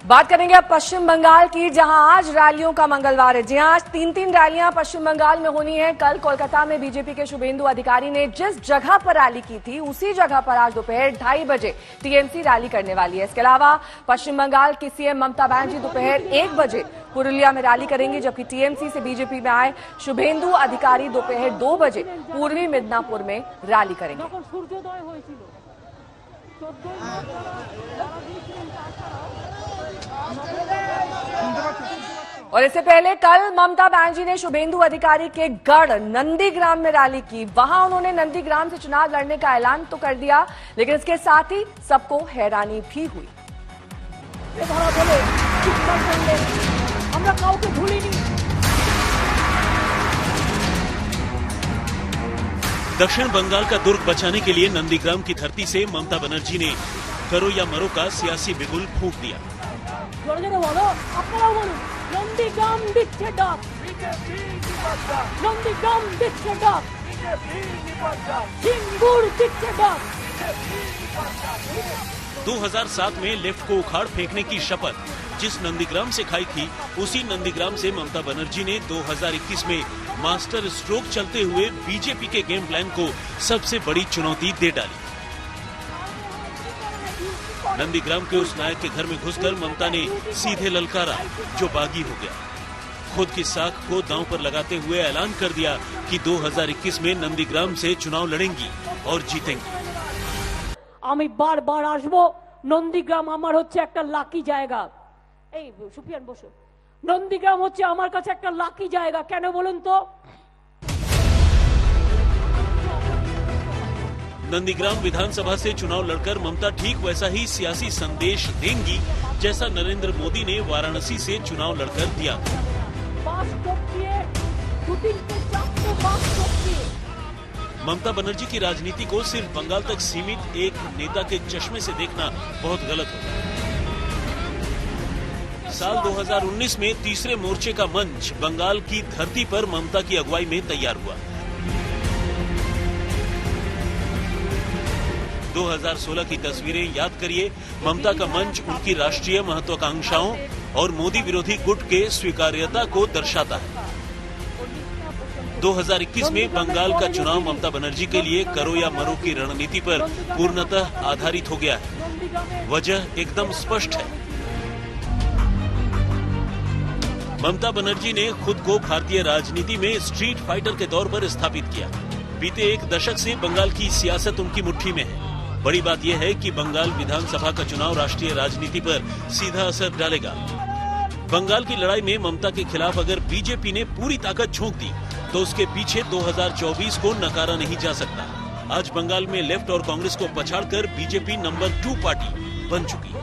बात करेंगे अब पश्चिम बंगाल की, जहां आज रैलियों का मंगलवार है। जी हां, आज तीन रैलियां पश्चिम बंगाल में होनी है। कल कोलकाता में बीजेपी के शुभेंदु अधिकारी ने जिस जगह पर रैली की थी, उसी जगह पर आज दोपहर 2:30 बजे टीएमसी रैली करने वाली है। इसके अलावा पश्चिम बंगाल की सीएम ममता बनर्जी दोपहर 1 बजे पुरुलिया में रैली करेंगी, जबकि टीएमसी से बीजेपी में आए शुभेंदु अधिकारी दोपहर 2 बजे पूर्वी मिदनापुर में रैली करेंगे। और इससे पहले कल ममता बनर्जी ने शुभेंदु अधिकारी के गढ़ नंदीग्राम में रैली की। वहां उन्होंने नंदीग्राम से चुनाव लड़ने का ऐलान तो कर दिया, लेकिन इसके साथ ही सबको हैरानी भी हुई। दक्षिण बंगाल का दुर्ग बचाने के लिए नंदीग्राम की धरती से ममता बनर्जी ने करो या मरो का सियासी बिगुल फूंक दिया। नंदीग्राम दिखे डाक, नंदीग्राम दिखे डाक, सिंगूर दिखे डाक। 2007 में लेफ्ट को उखाड़ फेंकने की शपथ जिस नंदीग्राम से खाई थी, उसी नंदीग्राम से ममता बनर्जी ने 2021 में मास्टर स्ट्रोक चलते हुए बीजेपी के गेम प्लान को सबसे बड़ी चुनौती दे डाली। नंदीग्राम के उस नायक के घर में घुसकर ममता ने सीधे ललकारा, जो बागी हो गया। खुद की साख को दांव पर लगाते हुए ऐलान कर दिया कि 2021 में नंदीग्राम से चुनाव लड़ेंगी और जीतेंगी। আমি বারবার আসবো, নন্দীগ্রাম আমার হচ্ছে একটা লাকি জায়গা। এই সুফিয়ান বসো, নন্দীগ্রাম হচ্ছে আমার কাছে একটা লাকি জায়গা। কেন বলুন তো? नंदीग्राम विधानसभा से चुनाव लड़कर ममता ठीक वैसा ही सियासी संदेश देंगी जैसा नरेंद्र मोदी ने वाराणसी से चुनाव लड़कर दिया। ममता बनर्जी की राजनीति को सिर्फ बंगाल तक सीमित एक नेता के चश्मे से देखना बहुत गलत होगा। साल 2019 में तीसरे मोर्चे का मंच बंगाल की धरती पर ममता की अगुवाई में तैयार हुआ। 2016 की तस्वीरें याद करिए। ममता का मंच उनकी राष्ट्रीय महत्वाकांक्षाओं और मोदी विरोधी गुट के स्वीकार्यता को दर्शाता है। 2021 में बंगाल का चुनाव ममता बनर्जी के लिए करो या मरो की रणनीति पर पूर्णतः आधारित हो गया है। वजह एकदम स्पष्ट है। ममता बनर्जी ने खुद को भारतीय राजनीति में स्ट्रीट फाइटर के तौर पर स्थापित किया। बीते एक दशक से बंगाल की सियासत उनकी मुट्ठी में है। बड़ी बात यह है कि बंगाल विधानसभा का चुनाव राष्ट्रीय राजनीति पर सीधा असर डालेगा। बंगाल की लड़ाई में ममता के खिलाफ अगर बीजेपी ने पूरी ताकत झोंक दी तो उसके पीछे 2024 को नकारा नहीं जा सकता। आज बंगाल में लेफ्ट और कांग्रेस को पछाड़कर बीजेपी नंबर 2 पार्टी बन चुकी है।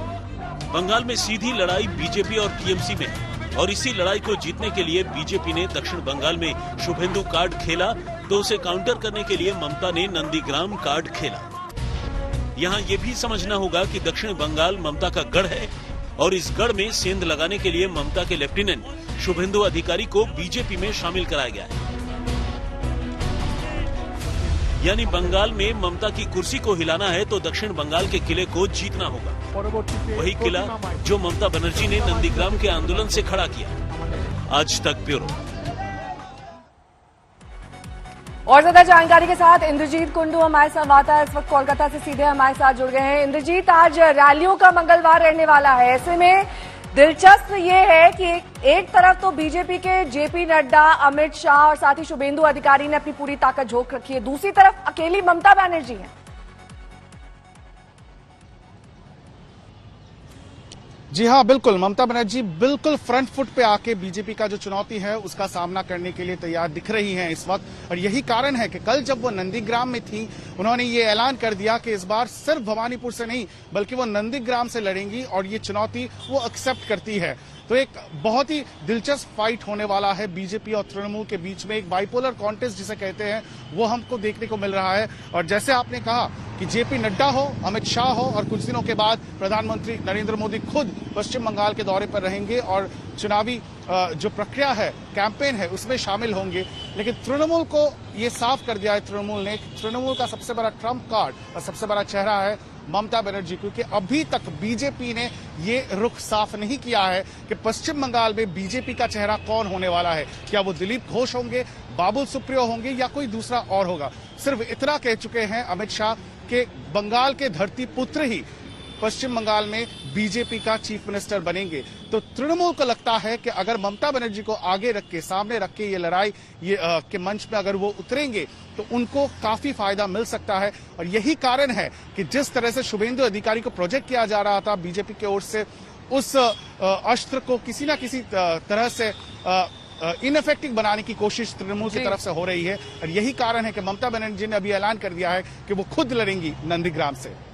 बंगाल में सीधी लड़ाई बीजेपी और टीएमसी में है और इसी लड़ाई को जीतने के लिए बीजेपी ने दक्षिण बंगाल में शुभेंदु कार्ड खेला, तो उसे काउंटर करने के लिए ममता ने नंदीग्राम कार्ड खेला। यहाँ ये भी समझना होगा कि दक्षिण बंगाल ममता का गढ़ है और इस गढ़ में सेंध लगाने के लिए ममता के लेफ्टिनेंट शुभेंदु अधिकारी को बीजेपी में शामिल कराया गया है। यानी बंगाल में ममता की कुर्सी को हिलाना है तो दक्षिण बंगाल के किले को जीतना होगा। वही किला जो ममता बनर्जी ने नंदीग्राम के आंदोलन से खड़ा किया। आज तक ब्यूरो। और ज्यादा जानकारी के साथ इंद्रजीत कुंडू हमारे संवाददाता इस वक्त कोलकाता से सीधे हमारे साथ जुड़ गए हैं। इंद्रजीत, आज रैलियों का मंगलवार रहने वाला है। ऐसे में दिलचस्प ये है कि एक तरफ तो बीजेपी के जेपी नड्डा, अमित शाह और साथ ही शुभेंदु अधिकारी ने अपनी पूरी ताकत झोंक रखी है, दूसरी तरफ अकेली ममता बनर्जी है। जी हाँ, बिल्कुल। ममता बनर्जी बिल्कुल फ्रंट फुट पे आके बीजेपी का जो चुनौती है उसका सामना करने के लिए तैयार दिख रही हैं इस वक्त। और यही कारण है कि कल जब वो नंदीग्राम में थी, उन्होंने ये ऐलान कर दिया कि इस बार सिर्फ भवानीपुर से नहीं बल्कि वो नंदीग्राम से लड़ेंगी और ये चुनौती वो एक्सेप्ट करती है। तो एक बहुत ही दिलचस्प फाइट होने वाला है बीजेपी और तृणमूल के बीच में। एक बाइपोलर कॉन्टेस्ट जिसे कहते हैं वो हमको देखने को मिल रहा है। और जैसे आपने कहा कि जेपी नड्डा हो, अमित शाह हो और कुछ दिनों के बाद प्रधानमंत्री नरेंद्र मोदी खुद पश्चिम बंगाल के दौरे पर रहेंगे और चुनावी जो प्रक्रिया है, कैंपेन है, उसमें शामिल होंगे। लेकिन तृणमूल को ये साफ कर दिया है तृणमूल ने, तृणमूल का सबसे बड़ा ट्रम्प कार्ड और सबसे बड़ा चेहरा है ममता बनर्जी, क्योंकि अभी तक बीजेपी ने ये रुख साफ नहीं किया है कि पश्चिम बंगाल में बीजेपी का चेहरा कौन होने वाला है। क्या वो दिलीप घोष होंगे, बाबुल सुप्रियो होंगे या कोई दूसरा और होगा। सिर्फ इतना कह चुके हैं अमित शाह कि बंगाल के धरती पुत्र ही पश्चिम बंगाल में बीजेपी का चीफ मिनिस्टर बनेंगे। तो तृणमूल को लगता है कि अगर ममता बनर्जी को आगे रख के, सामने रख के ये लड़ाई के मंच पे अगर वो उतरेंगे तो उनको काफी फायदा मिल सकता है। और यही कारण है कि जिस तरह से शुभेंदु अधिकारी को प्रोजेक्ट किया जा रहा था बीजेपी की ओर से, उस अस्त्र को किसी ना किसी तरह से इनफेक्टिव बनाने की कोशिश तृणमूल की तरफ से हो रही है। और यही कारण है कि ममता बनर्जी ने अभी ऐलान कर दिया है कि वो खुद लड़ेंगी नंदीग्राम से।